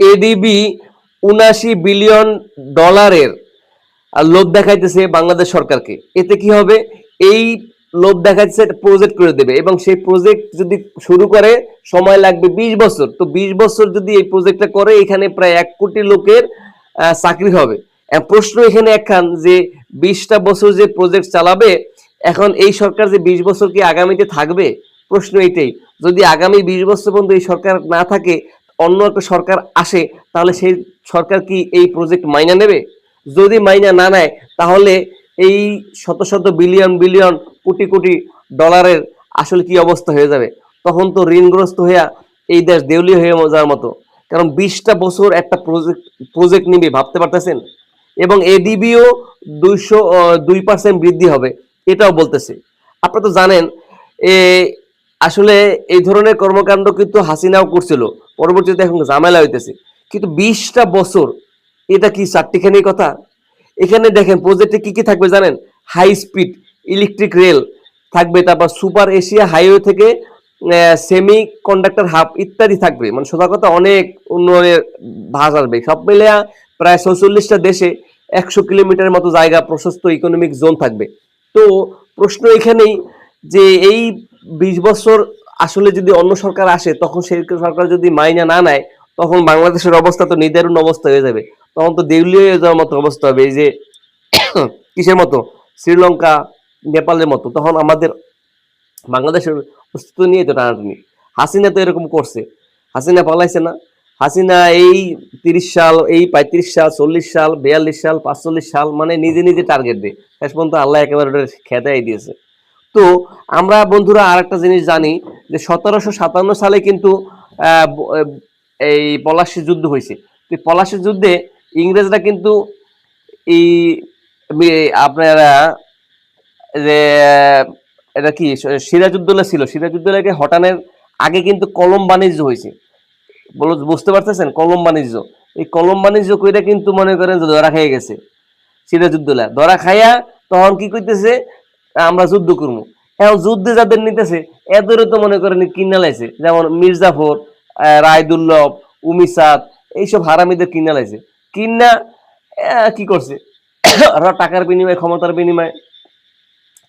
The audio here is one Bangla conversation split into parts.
এডিবি ৭৯ বিলিয়ন ডলারের লোভ দেখাইতেছে বাংলাদেশ সরকারকে। এতে কি হবে? এই লোভ দেখাচ্ছে প্রজেক্ট করে দেবে এবং সেই প্রজেক্ট যদি শুরু করে সময় লাগবে ২০ বছর। তো ২০ বছর যদি এই প্রজেক্টটা করে এখানে প্রায় ১ কোটি লোকের চাকরি হবে। প্রশ্ন এখানে একখান যে ২০টা বছর যে প্রজেক্ট চালাবে, এখন এই সরকার যে ২০ বছর কি আগামীতে থাকবে? প্রশ্ন এইটাই। যদি আগামী ২০ বছর পর্যন্ত এই সরকার না থাকে, অন্য একটা সরকার আসে, তাহলে সেই সরকার কি এই প্রজেক্ট মাইনা নেবে? যদি মাইনা না নেয়, তাহলে এই শত শত বিলিয়ন বিলিয়ন কোটি কোটি ডলারের আসলে কি অবস্থা হয়ে যাবে? তখন তো ঋণগ্রস্ত হইয়া এই দেশ দেউলিয়া হয়ে যাওয়ার মতো। কারণ ২০টা বছর একটা প্রজেক্ট প্রজেক্ট নিবে, ভাবতে পারতেছেন? এবং এডিবিও ২% বৃদ্ধি হবে, এটাও বলতেছে। আপনারা তো জানেন এ আসলে এই ধরনের কর্মকাণ্ড কিন্তু হাসিনাও করছিল, পরবর্তীতে এখন ঝামেলা হইতেছে। কিন্তু ২০টা বছর, এটা কি চারটিখানি কথা? এখানে দেখেন প্রজেক্টে কি কি থাকবে জানেন? হাই স্পিড ইলেকট্রিক রেল থাকবে, তারপর সুপার এশিয়া হাইওয়ে থেকে সেমি কন্ডাক্টর হাব ইত্যাদি থাকবে। মানে সোজা কথা অনেক উন্নয়নের ভাগ আসবে। সব মিলে প্রায় ৪৬টা দেশে ১০০ কিলোমিটারের মতো জায়গা প্রশস্ত ইকোনমিক জোন থাকবে। তো প্রশ্ন এখানেই যে এই ২০ বছর আসলে যদি অন্য সরকার আসে, তখন সেই সরকার যদি মাইনা না নেয়, তখন বাংলাদেশের অবস্থা তো নিদারুণ অবস্থা হয়ে যাবে। তখন তো দেউলিয়া হয়ে যাওয়ার মতো অবস্থা হবে। এই যে কিসের মতো? শ্রীলঙ্কা, নেপালের মতো। তখন আমাদের বাংলাদেশের অস্তিত্ব নিয়ে তো টানাটানি। হাসিনা তো এরকম করছে। হাসিনা পালাইছে না? হাসিনা এই ৩০ সাল, এই ৩৫ সাল, ৪০ সাল, ৪২ সাল, ৪৫ সাল মানে নিজে নিজে টার্গেট দেয়। শেষ পর্যন্ত আল্লাহ একেবারে ওটা খেদাই দিয়েছে। তো আমরা বন্ধুরা আরেকটা জিনিস জানি যে ১৭৫৭ সালে কিন্তু এই পলাশী যুদ্ধ হয়েছে। তো পলাশী যুদ্ধে ইংরেজরা কিন্তু এই আপনারা যে এটা কি সিরাজউদ্দৌলা ছিল, সিরাজউদ্দৌলাকে হটানোর আগে কিন্তু কলম বাণিজ্য হয়েছে। বুঝতে পারতেছেন? কলম বাণিজ্য, এই কলম বাণিজ্য কইরা কিন্তু মনে করেন যে ধরা খেয়ে গেছে সিরাজউদ্দৌলা। ধরা খাইয়া তখন কি করতেছে? আমরা যুদ্ধ করবো। এখন যুদ্ধে যাদের নিতেছে এদেরও তো মনে করেন কিনা লাইছে, যেমন মির্জাফর, রায়দুল্লভ, উমিসাদ, এইসব হারামিদের কিনা লাইছে। কিনা কি করছে? ওরা টাকার বিনিময়ে, ক্ষমতার বিনিময়ে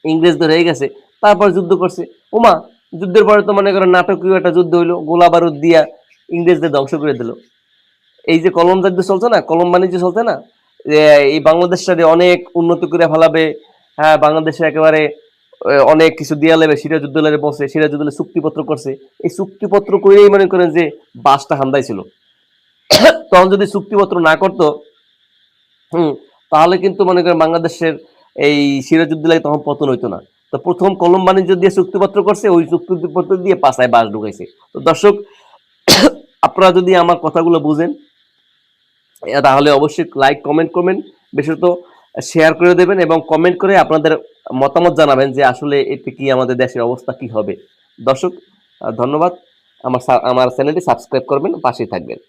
ইংরেজদের হয়ে গেছে, তারপর যুদ্ধ করছে। ওমা, যুদ্ধের পরে তো মনে করেন নাটকীয় একটা যুদ্ধ হইলো, গোলা বারুদ দিয়া ইংরেজদের ধ্বংস করে দিল। এই যে কলম যুদ্ধ চলছে না, কলম বাণিজ্য চলছে না, এই বাংলাদেশটারে অনেক উন্নত করে ফেলাবে। হ্যাঁ, বাংলাদেশে একেবারে অনেক কিছু দিয়া লেবে। সিরাজউদ্দৌলারে বলছে, সিরাজউদ্দৌলা চুক্তিপত্র করছে। এই চুক্তিপত্র করেই মনে করেন যে বাসটা হান্দাই ছিল। তখন যদি চুক্তিপত্র না করতো, তাহলে কিন্তু মনে করেন বাংলাদেশের এই সিরাজউদ্দৌলায় তখন পতন হইতো না। তো প্রথম কলম বাণিজ্য দিয়ে চুক্তিপত্র করছে, ওই চুক্তিপত্র দিয়ে পাছায় বাস ঢুকাইছে। তো দর্শক, আপনারা যদি আমার কথাগুলো বুঝেন, তাহলে অবশ্যই লাইক কমেন্ট করবেন, বিশেষত শেয়ার করে দেবেন এবং কমেন্ট করে আপনাদের মতামত জানাবেন যে আসলে এতে কি আমাদের দেশের অবস্থা কি হবে। দর্শক, ধন্যবাদ। আমার চ্যানেলটি সাবস্ক্রাইব করবেন, পাশেই থাকবেন।